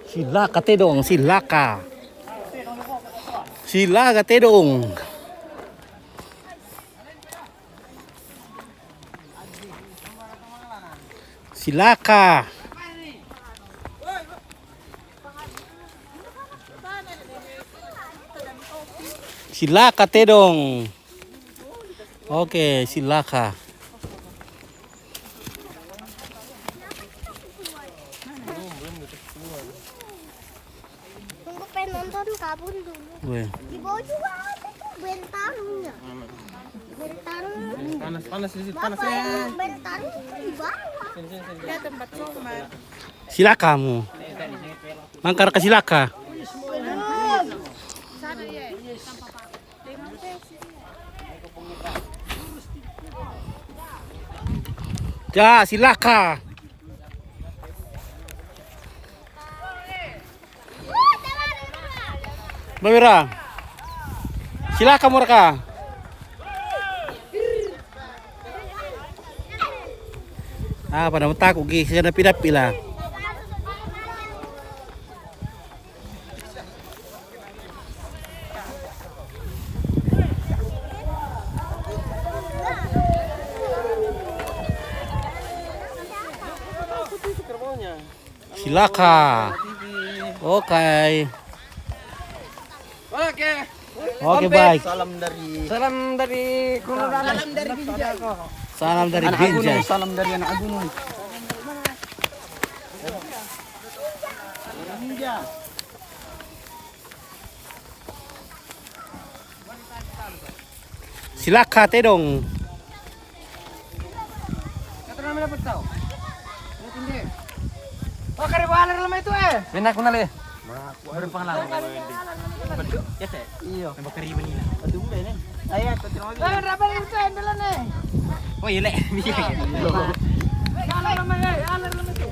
Silaka tedong, silaka. Silaka tedong. Silaka. Silaka tedong. Oke, silaka. Tunggu pengen nonton kabun dulu. Weh. Di bawah juga ada tuh bentarungnya. Bentarung. Panas di situ, panas Bapak ya. yang bentarung itu di bawah. Ya tempat somar. Silakamu. Mangkar ke silaka. Ya, silaka. Mira. Silaka mereka. Ah, pada takut gih, saya dapi-dapi lah. Silaka. Oke. Oke. Oke, baik. Salam dari Salam dari Binjai. Salam dari anak Binjai. Agunung, salam dari anak Agunung. Silaka tedong. Kata namanya apa tahu? Tinggi. Oh, kare baler lama itu eh. Benak mana le? Baru pengalaman. Betul. Ya teh. Iya. Nambah kari banila. Aduh bene. Ayo tuh lagi. Eh, berapa itu endelan eh? Oh, iya le. Aler lama eh, aler lama itu.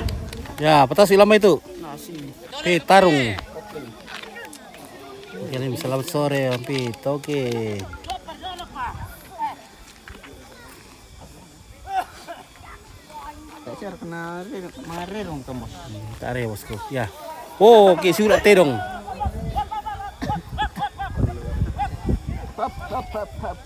Ya, petas ilama itu. Nasi. Oke, tarung. Oke, ini selamat sore, Ampit. Oke. Saya kena mare dong kamu. Tare bosku. Ya. Oh, oke, sudah tedong. Hap hap hap hap.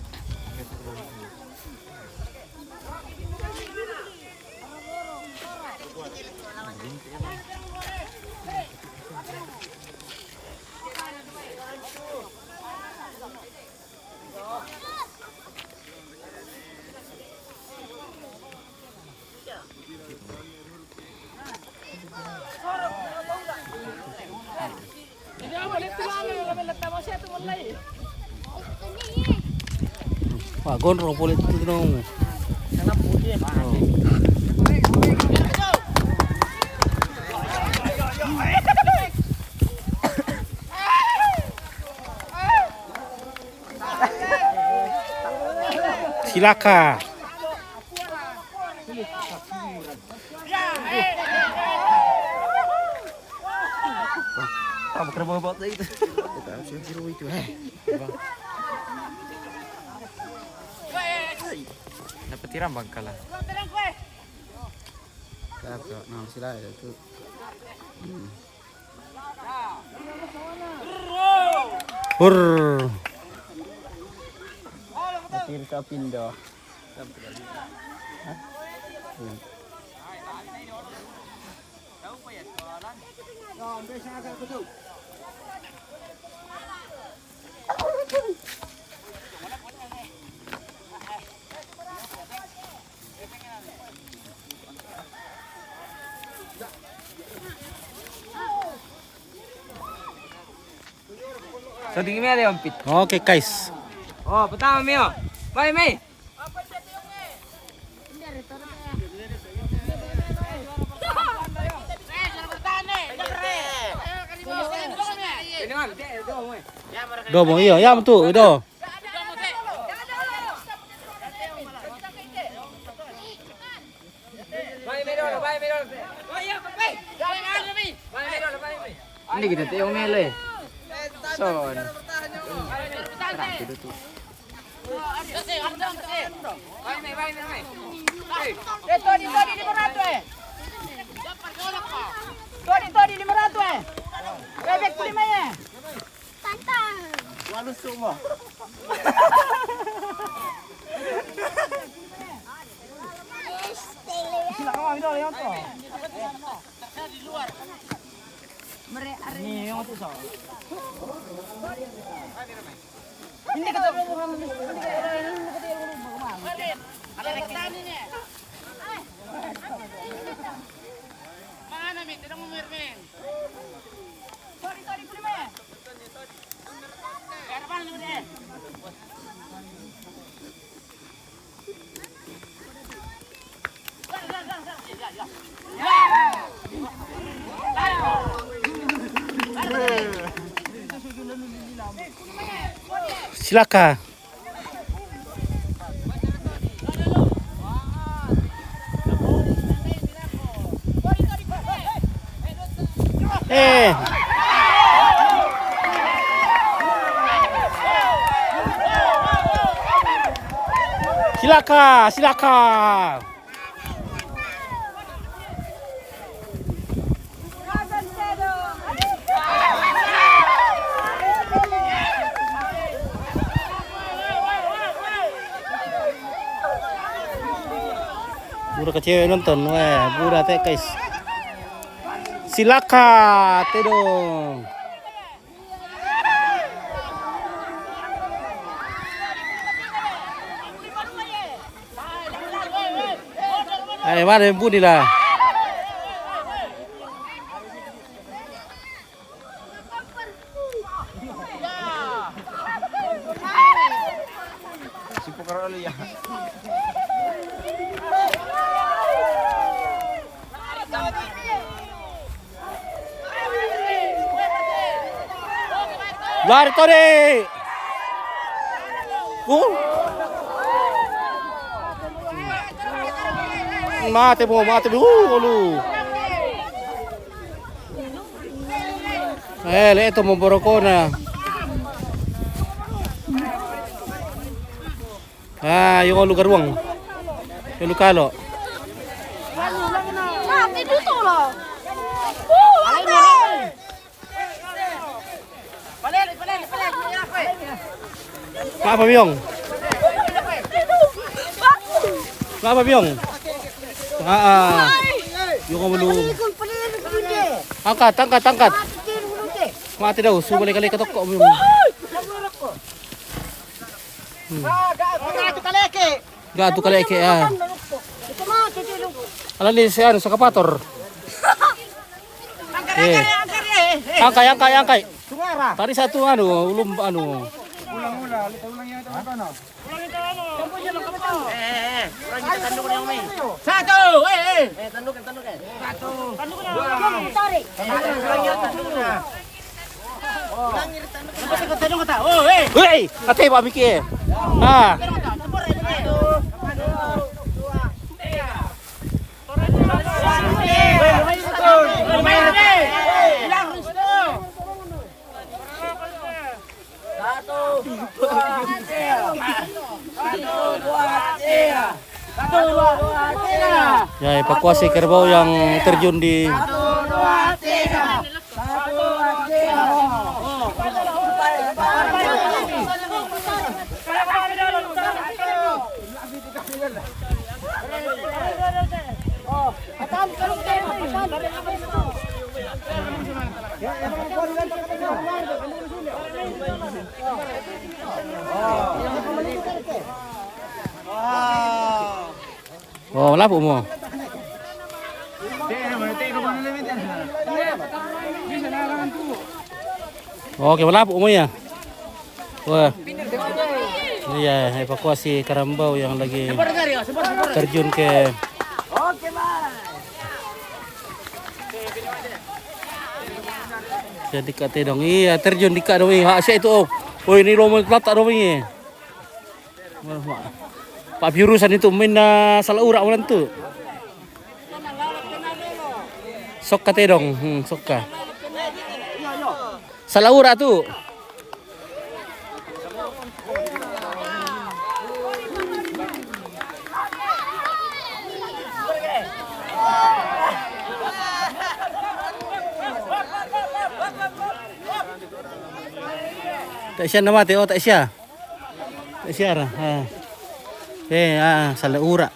Wah, gondrong polit itu dong. Silaka. Apa kerja bawa itu? Kita harus biru itu Dapat tiram bangkala. Dapat, nah sila itu. Hur. Tir ka pindo. So tingin mo yung pit. Oke, guys. Oh, pertama Mio. Bye, Mei. Domo, iya, ya betul, itu. Hindi kita tayong mele. Son. Todi di berato eh. Todi lusuk mo. Sila ka mami dole to. Ini yang tu sa. Hindi ka tayo mo kami. Ada reklame ni. Mana mi, tidak mau mermen. Sorry, prime. Erban lu deh. Silakan. Silakan. Budak kecil nonton, budak teh guys. Silakan, teh dong. Mana yang bunyi lah. Lari Tony. Mati mo. Lu. Ito mo borokona. Yung lugar wang. Yung lukalo. Mati dito lah. Apa Biong? Apa Biong? Yung kamu angkat. Mati daw, sumali-kali katok ko. Gato kaleke Alam ni si ano sa kapator. Angkay. Tadi satu ulum Ulang-ulang, ulang yang itu ano? Tanduk yang may. Satu, tanduk. Satu. Tanduk na. Sorry. Tanduk ka. Ate pa Miki. Ya, evakuasi kerbau yang terjun di Oh, lapo mo. Oke, lapo mo ya. Wah. Iya, evakuasi karambau yang lagi terjun ke jadi kate dong. Iya, terjun di kak dong. Asyik itu. Oh, ini romo letak dong ini. Pak Virusan itu main salah urak ulan tu. Sok kate dong, sok ka. Salah urak tu. Tak siya naman, oh, tak siya. Tak siya ra. Sa laura.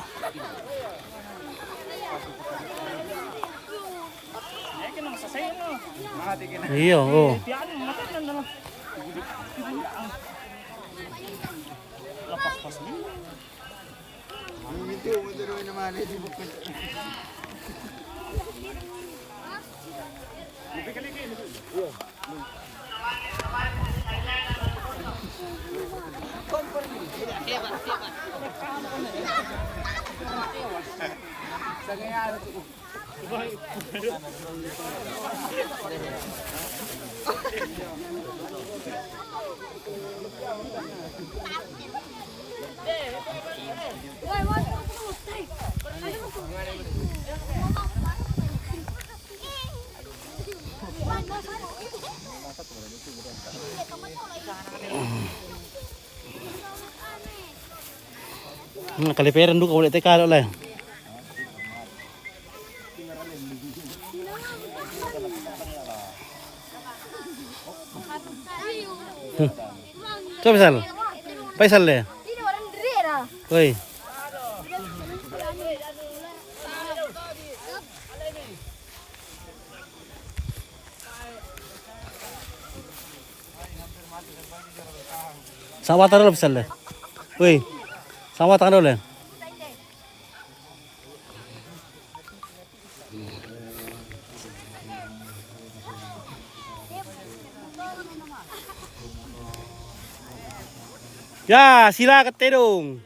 Iyo, oh. Kaliperan dulu kalau teka lo lah. Coba Faisal. Faisal le. Ini orang dera. Oi. Sama taruh le Faisal le. Oi. Sama taruh le. Ya, sila ke terung.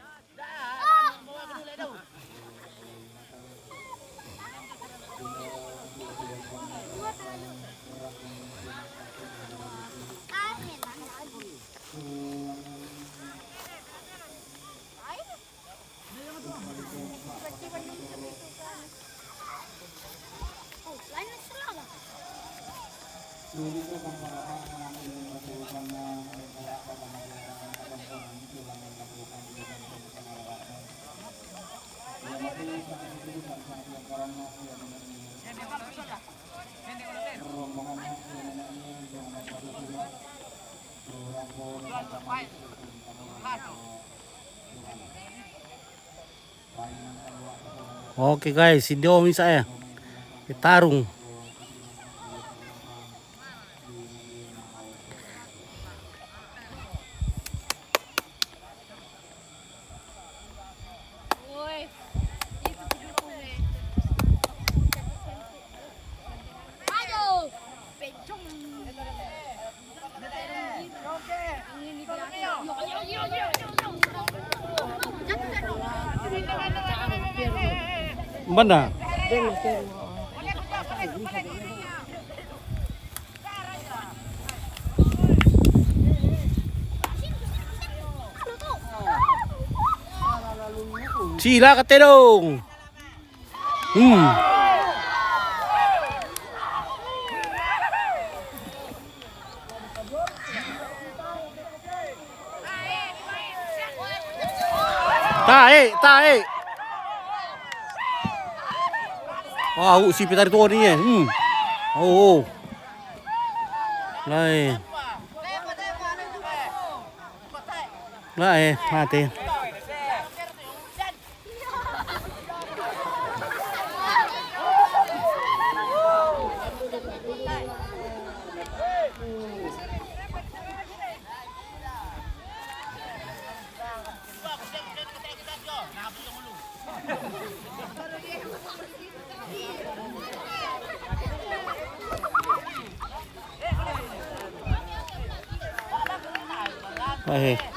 Oke guys, si Domi saya tarung. Mana? Sila ka terong. Tae. Wah, si Petar itu ni eh. Oh. Lai. Mati. Baik.